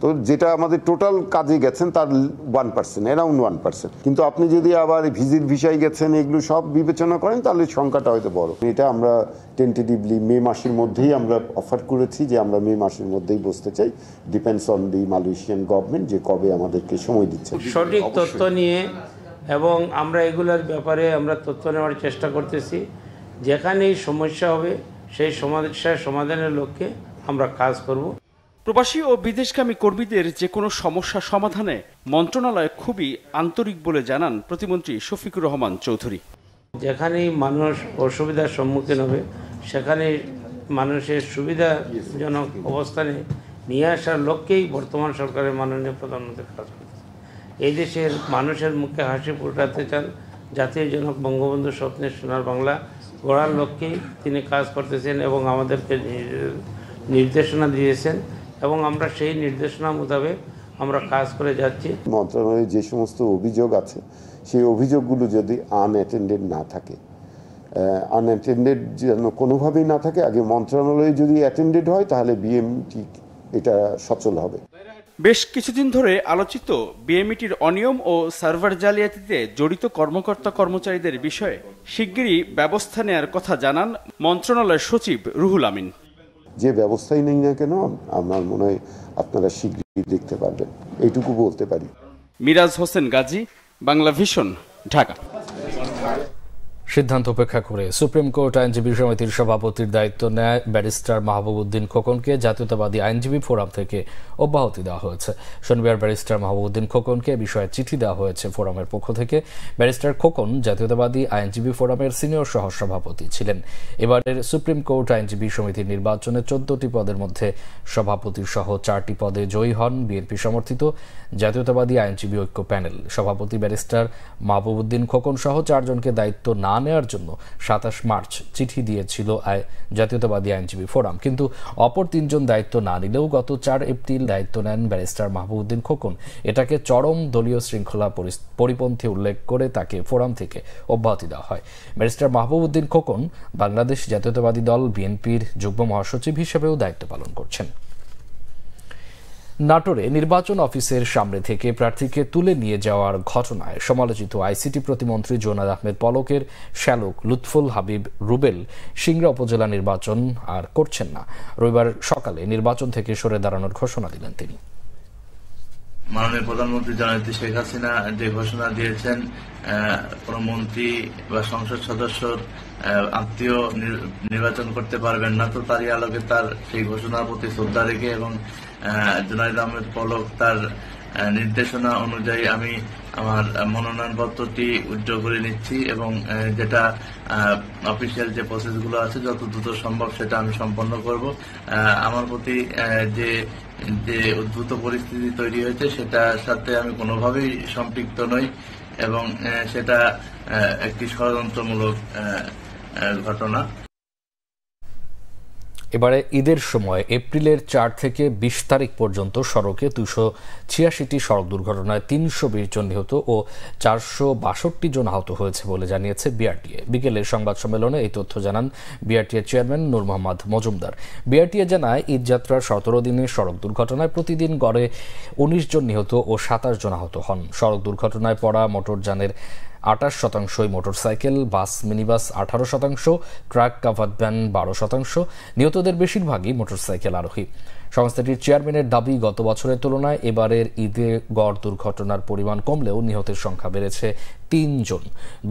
তো যেটা আমাদের টোটাল কাজে গেছেন তার 1%, অ্যারাউন্ড 1%। কিন্তু আপনি যদি আবার ভিজিট ভিসায় গেছেন, এগুলো সব বিবেচনা করেন, তাহলে সংখ্যাটা হয়তো বড়। এটা আমরা টেন্টেটিভলি মে মাসের মধ্যেই আমরা অফার করেছি যে আমরা মে মাসের মধ্যেই বসতে চাই। Depends on the Malaysian government যে কবে আমাদেরকে সময় দিচ্ছে। সঠিক তথ্য নিয়ে এবং আমরা এগুলোর ব্যাপারে আমরা তথ্য নেওয়ার চেষ্টা করতেছি। যেখানেই সমস্যা হবে সেই সমস্যার সমাধানের লক্ষ্যে আমরা কাজ করব। প্রবাসী ও বিদেশগামী কর্মীদের যে কোনো সমস্যা সমাধানে মন্ত্রণালয় খুবই আন্তরিক বলে জানান প্রতিমন্ত্রী শফিকুর রহমান চৌধুরী। যেখানেই মানুষ অসুবিধার সম্মুখীন হবে সেখানে মানুষের সুবিধাজনক অবস্থানে নিয়ে আসার লক্ষ্যেই বর্তমান সরকারের মাননীয় প্রধানমন্ত্রী কাজ করছে। এই দেশের মানুষের মুখে হাসি ফোটাতে চান, জাতীয় জনক বঙ্গবন্ধুর স্বপ্নের সোনার বাংলা গড়ার লক্ষ্যেই তিনি কাজ করতেছেন এবং আমাদেরকে নির্দেশনা দিয়েছেন, এবং আমরা সেই নির্দেশনা মোতাবেক আমরা কাজ করে যাচ্ছি। মন্ত্রণালয়ে যে সমস্ত অভিযোগ আছে সেই অভিযোগগুলো যদি আনঅ্যাটেন্ডেড না থাকে, আনঅ্যাটেন্ডেড যেন কোনোভাবেই না থাকে, আগে মন্ত্রণালয়ে যদি অ্যাটেন্ডেড হয় তাহলে বিএমটি এটা সচল হবে। বেশ কিছুদিন ধরে আলোচিত বিএমইটির অনিয়ম ও সার্ভার জালিয়াতিতে জড়িত কর্মকর্তা কর্মচারীদের বিষয়ে শিগগিরই ব্যবস্থা নেওয়ার কথা জানান মন্ত্রণালয়ের সচিব রুহুল আমিন। যে ব্যবস্থাই নেই না কেন, আমার মনে হয় আপনারা শীঘ্রই দেখতে পারবেন, এইটুকু বলতে পারি। মিরাজ হোসেন গাজী, বাংলা ভিশন, ঢাকা। সিদ্ধান্ত উপেক্ষা করে সুপ্রিম কোর্ট আইনজীবী সমিতির সভাপতির দায়িত্ব নেয় ব্যারিস্টার মাহবুবউদ্দিন খোকনকে জাতীয়তাবাদী আইনজীবী ফোরাম থেকে অব্যাহতি দেওয়া হয়েছে। শনিবার ব্যারিস্টার মাহবুবউদ্দিন খোকনকে বিষয়ে চিঠি দেওয়া হয়েছে ফোরামের পক্ষ থেকে। ব্যারিস্টার খোকন জাতীয়তাবাদী আইনজীবী ফোরামের সিনিয়র সহসভাপতি ছিলেন। এবারের সুপ্রিম কোর্ট আইনজীবী সমিতির নির্বাচনে 14টি পদের মধ্যে সভাপতি সহ 4টি পদে জয়ী হন বিএনপি সমর্থিত জাতীয়তাবাদী আইনজীবী ঐক্য প্যানেল। সভাপতি ব্যারিস্টার মাহবুবউদ্দিন খোকন সহ 4 জনকে দায়িত্ব না নেওয়ার জন্য 27 মার্চ চিঠি দিয়েছিল জাতীয়তাবাদী আইনজীবী ফোরাম, কিন্তু অপর 3 জন দায়িত্ব না নিলেও গত 4 এপ্রিল দায়িত্ব নেন ব্যারিস্টার মাহবুবউদ্দিন খোকন। এটাকে চরম দলীয় শৃঙ্খলা পরিপন্থী উল্লেখ করে তাকে ফোরাম থেকে অব্যাহতি দেওয়া হয়। ব্যারিস্টার মাহবুবউদ্দিন খোকন বাংলাদেশ জাতীয়তাবাদী দল বিএনপির যুগ্ম মহাসচিব হিসেবেও দায়িত্ব পালন করছেন। নাটোরে নির্বাচন অফিসের সামনে থেকে প্রার্থীকে তুলে নিয়ে যাওয়ার ঘটনায় সমালোচিত আইসিটি প্রতিমন্ত্রী জোনাদ আহমেদ পলকের শ্যালক লুৎফুল হাবিব রুবেল সিংড়া উপজেলা নির্বাচন আর করছেন না। রবিবার সকালে নির্বাচন থেকে সরে দাঁড়ানোর ঘোষণা দিলেন তিনি। মাননীয় প্রধানমন্ত্রী জননেত্রী শেখ হাসিনা যে ঘোষণা দিয়েছেন, কোন মন্ত্রী বা সংসদ সদস্য আত্মীয় নির্বাচন করতে পারবেন না, তো তারই আলোকে তার সেই ঘোষণার প্রতি শ্রদ্ধা রেখে এবং জোনায়েদ আহমেদ পলক তার নির্দেশনা অনুযায়ী আমি আমার মনোনয়নপত্রটি উইথড্র করে নিচ্ছি এবং যেটা অফিসিয়াল যে প্রসেসগুলো আছে যত দ্রুত সম্ভব সেটা আমি সম্পন্ন করব। আমার প্রতি যে উদ্ভূত পরিস্থিতি তৈরি হয়েছে সেটার সাথে আমি কোনোভাবেই সম্পৃক্ত নই এবং সেটা একটি ষড়যন্ত্রমূলক ঘটনা। এবারে ঈদের সময় এপ্রিলের ৪ থেকে ২০ তারিখ পর্যন্ত সড়কে ২৮৬টি সড়ক দুর্ঘটনায় ৩২০ জন নিহত ও ৪৬২ জন আহত হয়েছে বলে জানিয়েছে বিআরটিএ। বিকেলের সংবাদ সম্মেলনে এই তথ্য জানান বিআরটিএ চেয়ারম্যান নূর মোহাম্মদ মজুমদার। বিআরটিএ জানায় ঈদযাত্রার ১৭ দিনের সড়ক দুর্ঘটনায় প্রতিদিন গড়ে ১৯ জন নিহত ও ২৭ জন আহত হন। সড়ক দুর্ঘটনায় পড়া মোটরযানের ২৮% মোটরসাইকেল, বাস, মিনিবাস 18%, ট্রাক, কাভার্ড ভ্যান 12%। নিহতদের বেশিরভাগই মোটরসাইকেল আরোহী। সংস্থাটির চেয়ারম্যানের দাবি, গত বছরের তুলনায় এবারের ঈদে গড় দুর্ঘটনার পরিমাণ কমলেও নিহতের সংখ্যা বেড়েছে ৩ জন।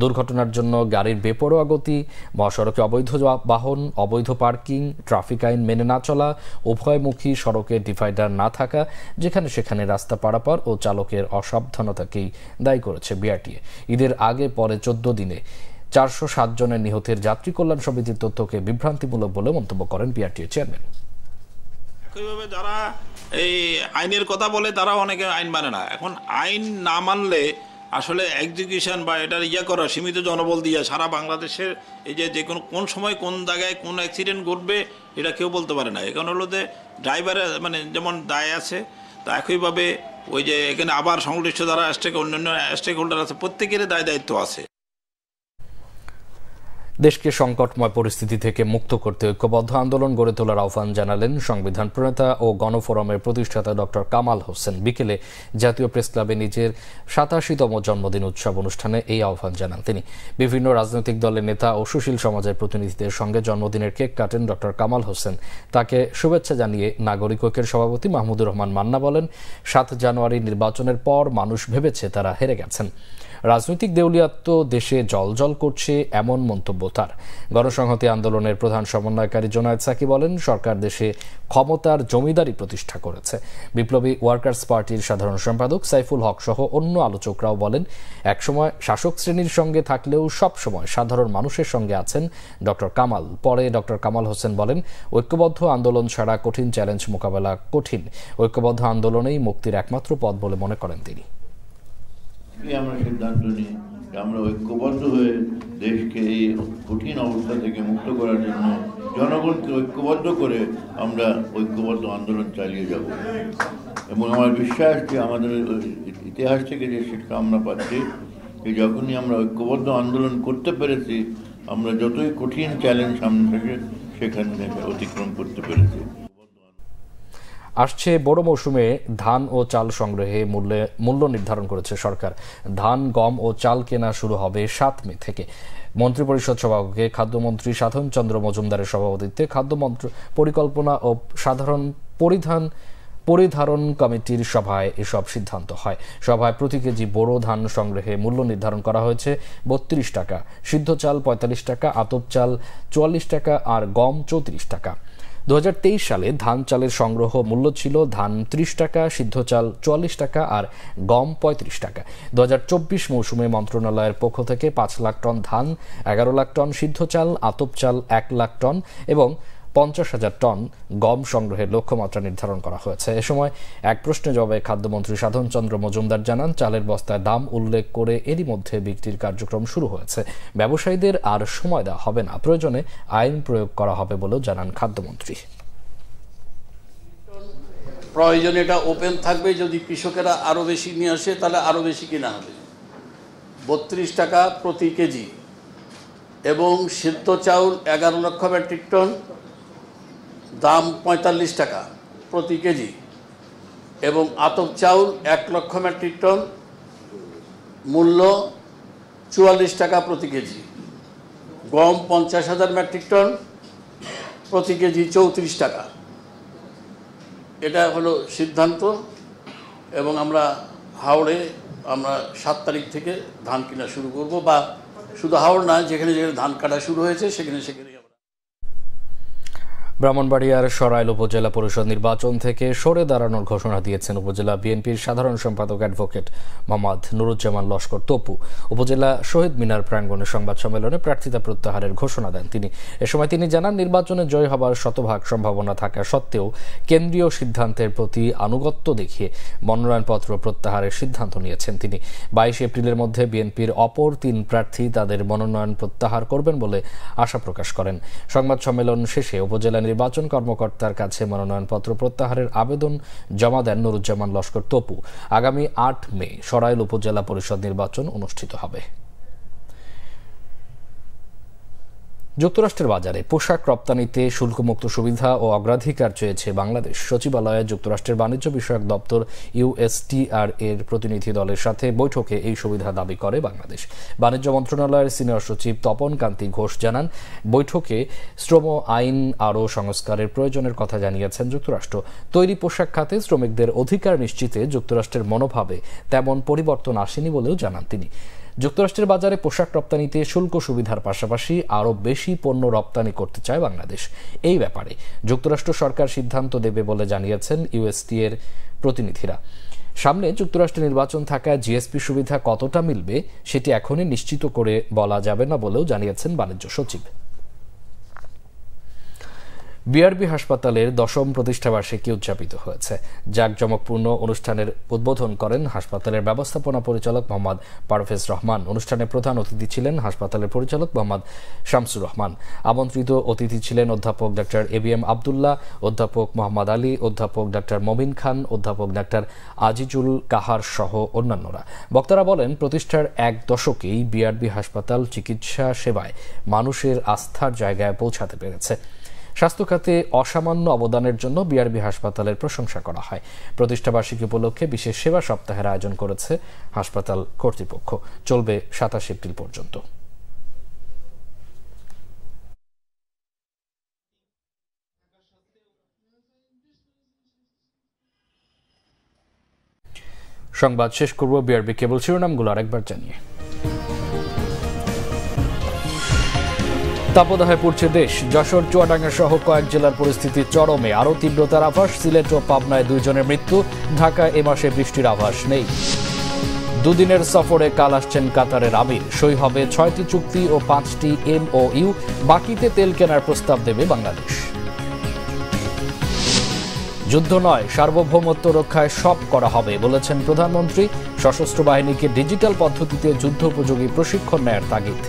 দুর্ঘটনার জন্য গাড়ির বেপরোয়া গতি, মহাসড়কে অবৈধ বাহন, অবৈধ পার্কিং, ট্রাফিক আইন মেনে না চলা, উভয়মুখী সড়কে ডিভাইডার না থাকা, যেখানে সেখানে রাস্তা পারাপার ও চালকের অসাবধানতাকেই দায়ী করেছে বিআরটিএ। ঈদের আগে পরে 14 দিনে 407 জনের নিহতের যাত্রী কল্যাণ সমিতির তথ্যকে বিভ্রান্তিমূলক বলে মন্তব্য করেন বিআরটিএ চেয়ারম্যান। একইভাবে যারা এই আইনের কথা বলে তারা অনেকে আইন মানে না। এখন আইন না মানলে আসলে এক্সিকিউশন বা এটার করা সীমিত জনবল দিয়ে সারা বাংলাদেশের এই যে কোন সময় কোন জায়গায় কোন অ্যাক্সিডেন্ট ঘটবে এটা কেউ বলতে পারে না। এখন হলো যে ড্রাইভারের মানে যেমন দায় আছে, তা একইভাবে ওই যে এখানে আবার সংশ্লিষ্ট যারা অন্যান্য স্টেক হোল্ডার আছে, প্রত্যেকের দায়িত্ব আছে। দেশকে সংকটময় পরিস্থিতি থেকে মুক্ত করতে ঐক্যবদ্ধ আন্দোলন গড়ে তোলার আহ্বান জানালেন সংবিধান প্রণেতা ও গণফোরামের প্রতিষ্ঠাতা ডক্টর কামাল হোসেন। বিকেলে জাতীয় প্রেস ক্লাবে নিজের ৮৭তম জন্মদিন উৎসব অনুষ্ঠানে এই আহ্বান জানান তিনি। বিভিন্ন রাজনৈতিক দলের নেতা ও সুশীল সমাজের প্রতিনিধিদের সঙ্গে জন্মদিনের কেক কাটেন ডক্টর কামাল হোসেন। তাকে শুভেচ্ছা জানিয়ে নাগরিক ঐক্যের সভাপতি মাহমুদুর রহমান মান্না বলেন, ৭ জানুয়ারি নির্বাচনের পর মানুষ ভেবেছে তারা হেরে গেছেন। রাজনৈতিক দেউলিয়াত্ব দেশে জলজল করছে, এমন মন্তব্য তার। গণসংহতি আন্দোলনের প্রধান সমন্বয়কারী জোনায়েদ সাকি বলেন, সরকার দেশে ক্ষমতার জমিদারি প্রতিষ্ঠা করেছে। বিপ্লবী ওয়ার্কার্স পার্টির সাধারণ সম্পাদক সাইফুল হক সহ অন্য আলোচকরাও বলেন, একসময় শাসক শ্রেণীর সঙ্গে থাকলেও সব সময় সাধারণ মানুষের সঙ্গে আছেন ডক্টর কামাল। পরে ডক্টর কামাল হোসেন বলেন, ঐক্যবদ্ধ আন্দোলন ছাড়া কঠিন চ্যালেঞ্জ মোকাবেলা কঠিন। ঐক্যবদ্ধ আন্দোলনেই মুক্তির একমাত্র পথ বলে মনে করেন তিনি। আমরা সিদ্ধান্ত নিই আমরা ঐক্যবদ্ধ হয়ে দেশকে এই কঠিন অবস্থা থেকে মুক্ত করার জন্য জনগণকে ঐক্যবদ্ধ করে আমরা ঐক্যবদ্ধ আন্দোলন চালিয়ে যাব। এবং আমার বিশ্বাস যে আমাদের ইতিহাস থেকে যে শিক্ষা আমরা পাচ্ছি, যে যখনই আমরা ঐক্যবদ্ধ আন্দোলন করতে পেরেছি, আমরা যতই কঠিন চ্যালেঞ্জ সামনে থেকে সেখান থেকে অতিক্রম করতে পেরেছি। আসছে বড় মৌসুমে ধান ও চাল সংগ্রহে মূল্য নির্ধারণ করেছে সরকার। ধান, গম ও চাল কেনা শুরু হবে 7 মে থেকে। মন্ত্রিপরিষদ সভাপতি খাদ্যমন্ত্রী সাধন চন্দ্র মজুমদারের সভাপতিত্বে খাদ্য পরিকল্পনা ও সাধারণ পরিধারণ কমিটির সভায় এসব সিদ্ধান্ত হয়। সভায় প্রতি কেজি বোরো ধান সংগ্রহে মূল্য নির্ধারণ করা হয়েছে 32 টাকা, সিদ্ধ চাল 45 টাকা, আতপ চাল 44 টাকা আর গম 34 টাকা। 2023 সালে ধান চালের সংগ্রহ মূল্য ছিল ধান 30 টাকা, সিদ্ধ চাল 44 টাকা আর গম 35 টাকা। 2024 মৌসুমে মন্ত্রণালয়ের পক্ষ থেকে 5 লাখ টন ধান, 11 লাখ টন সিদ্ধ চাল, আতপ চাল 1 লাখ টন এবং 50,000 টন গম সংগ্রহের লক্ষ্যমাত্রা নির্ধারণ করা হয়েছে। এ সময় এক প্রশ্নে জবাবে খাদ্যমন্ত্রী সাধন চন্দ্র মজুমদার জানান, চালের বস্তায় দাম উল্লেখ করে এরই মধ্যে বিক্রির কার্যক্রম শুরু হয়েছে। ব্যবসায়ীদের আর সময় দেওয়া হবে না, প্রয়োজনে আইন প্রয়োগ করা হবে বলেও জানান খাদ্যমন্ত্রী। প্রয়োজনে এটা ওপেন থাকবে, যদি কৃষকেরা আরও বেশি নিয়ে আসে তাহলে আরও বেশি কিনা হবে। 32 টাকা প্রতি কেজি এবং সিদ্ধ চাউল 11 লক্ষ মেট্রিক টন, দাম 45 টাকা প্রতি কেজি এবং আতপ চাউল 1 লক্ষ মেট্রিক টন, মূল্য 44 টাকা প্রতি কেজি। গম 50,000 মেট্রিক টন, প্রতি কেজি 34 টাকা। এটা হলো সিদ্ধান্ত এবং আমরা হাওড়ে 7 তারিখ থেকে ধান কেনা শুরু করব, বা শুধু হাওড় না, যেখানে যেখানে ধান কাটা শুরু হয়েছে সেখানে ব্রাহ্মণবাড়িয়ার সরাইল উপজেলা পরিষদ নির্বাচন থেকে সরে দাঁড়ানোর ঘোষণা দিয়েছেন উপজেলা বিএনপির সাধারণ সম্পাদক অ্যাডভোকেট মোহাম্মদ নুরুজ্জামান লস্কর তপু। উপজেলা শহীদ মিনার প্রাঙ্গণে সংবাদ সম্মেলনে প্রার্থিতা প্রত্যাহারের ঘোষণা দেন তিনি। এ সময় তিনি জানান, নির্বাচনে জয় হবার শতভাগ সম্ভাবনা থাকা সত্ত্বেও কেন্দ্রীয় সিদ্ধান্তের প্রতি আনুগত্য দেখিয়ে মনোনয়নপত্র প্রত্যাহারের সিদ্ধান্ত নিয়েছেন তিনি। 22 এপ্রিলের মধ্যে বিএনপির অপর 3 প্রার্থী তাদের মনোনয়ন প্রত্যাহার করবেন বলে আশা প্রকাশ করেন। সংবাদ সম্মেলন শেষে উপজেলা নির্বাচন কর্মকর্তার কাছে মনোনয়নপত্র প্রত্যাহারের আবেদন জমা দেন নুরুজ্জামান লস্কর তপু। আগামী 8 মে সরাইল উপজেলা পরিষদ নির্বাচন অনুষ্ঠিত হবে। যুক্তরাষ্ট্রের বাজারে পোশাক রপ্তানিতে শুল্কমুক্ত সুবিধা ও অগ্রাধিকার চেয়েছে বাংলাদেশ। সচিবালয়ে যুক্তরাষ্ট্রের বাণিজ্য বিষয়ক দপ্তর USTR এর প্রতিনিধি দলের সাথে বৈঠকে এই সুবিধা দাবি করে বাংলাদেশ। বাণিজ্য মন্ত্রণালয়ের সিনিয়র সচিব তপন কান্তি ঘোষ জানান, বৈঠকে শ্রম আইন আরও সংস্কারের প্রয়োজনের কথা জানিয়েছেন যুক্তরাষ্ট্র। তৈরি পোশাক খাতে শ্রমিকদের অধিকার নিশ্চিতে যুক্তরাষ্ট্রের মনোভাবে তেমন পরিবর্তন আসেনি বলেও জানান তিনি। যুক্তরাষ্ট্রের বাজারে পোশাক রপ্তানিতে শুল্ক সুবিধার পাশাপাশি আরও বেশি পণ্য রপ্তানি করতে চায় বাংলাদেশ। এই ব্যাপারে যুক্তরাষ্ট্র সরকার সিদ্ধান্ত দেবে বলে জানিয়েছেন USTR প্রতিনিধিরা। সামনে যুক্তরাষ্ট্রের নির্বাচন থাকায় জিএসপি সুবিধা কতটা মিলবে সেটি এখনই নিশ্চিত করে বলা যাবে না বলেও জানিয়েছেন বাণিজ্য সচিব। বিআরবি হাসপাতালের 10ম প্রতিষ্ঠাবার্ষিকী উদযাপিত হয়েছে। জাঁকজমকপূর্ণ অনুষ্ঠানের উদ্বোধন করেন হাসপাতালের ব্যবস্থাপনা পরিচালক মোহাম্মদ পারভেজ রহমান। অনুষ্ঠানে প্রধান অতিথি ছিলেন হাসপাতালের পরিচালক মোহাম্মদ শামসুর রহমান। আমন্ত্রিত অতিথি ছিলেন অধ্যাপক ডক্টর ABM আবদুল্লাহ, অধ্যাপক মোহাম্মদ আলী, অধ্যাপক ডক্টর মমিন খান, অধ্যাপক ডক্টর আজিজুল কাহার সহ অন্যান্যরা। বক্তারা বলেন, প্রতিষ্ঠার 1 দশকেই বিআরবি হাসপাতাল চিকিৎসা সেবায় মানুষের আস্থার জায়গায় পৌঁছাতে পেরেছে। স্বাস্থ্য খাতে অসামান্য অবদানের জন্য বিআরবি হাসপাতালের প্রশংসা করা হয়। প্রতিষ্ঠাবার্ষিকী উপলক্ষে বিশেষ সেবা সপ্তাহের আয়োজন করেছে হাসপাতাল কর্তৃপক্ষ। চলবে 27 এপ্রিল পর্যন্ত। সংবাদ শেষ করব বিআরবি কেবল শিরোনামগুলো আরেকবার জানিয়ে। তাপদাহে পড়ছে দেশ। যশোর, চুয়াডাঙ্গা সহ কয়েক জেলার পরিস্থিতি চরমে। আরও তীব্রতার আভাস। সিলেট ও পাবনায় 2 জনের মৃত্যু। ঢাকায় এ মাসে বৃষ্টির আভাস নেই। দুদিনের সফরে কাল আসছেন কাতারের আমির। সই হবে 6টি চুক্তি ও 5টি MOU। বাকিতে তেল কেনার প্রস্তাব দেবে বাংলাদেশ। যুদ্ধ নয়, সার্বভৌমত্ব রক্ষায় সব করা হবে বলেছেন প্রধানমন্ত্রী। সশস্ত্র বাহিনীকে ডিজিটাল পদ্ধতিতে যুদ্ধোপযোগী প্রশিক্ষণ নেয়ার তাগিদ।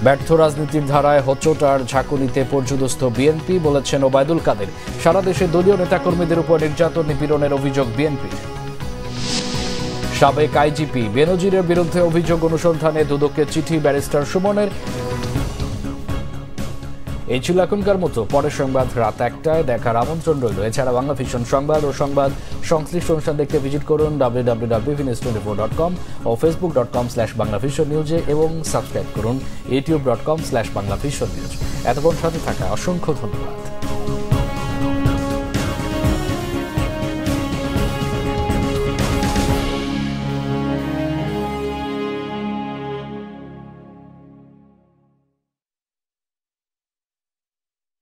ব্যর্থ রাজনীতির ধারায় হোঁচট আর ঝাঁকুনিতে পর্যুদস্ত বিএনপি বলেছেন ওবায়দুল কাদের। সারা দেশে দলীয় নেতাকর্মীদের উপর নির্যাতন নিপীড়নের অভিযোগ বিএনপির। সাবেক আইজিপি বেনজিরের বিরুদ্ধে অভিযোগ অনুসন্ধানে দুদকের চিঠি ব্যারিস্টার সুমনের। এই ছিল এখনকার মতো। পরের সংবাদ রাত 1টায় দেখার আমন্ত্রণ রইল। এছাড়া বাংলা ভিশন সংবাদ ও সংবাদ সংশ্লিষ্ট অনুষ্ঠান দেখতে ভিজিট করুন www.news24.com ও facebook.com/banglavisionnews এবং সাবস্ক্রাইব করুন youtube.com/banglavisionnews। এতক্ষণ সাথে থাকা অসংখ্য ধন্যবাদ।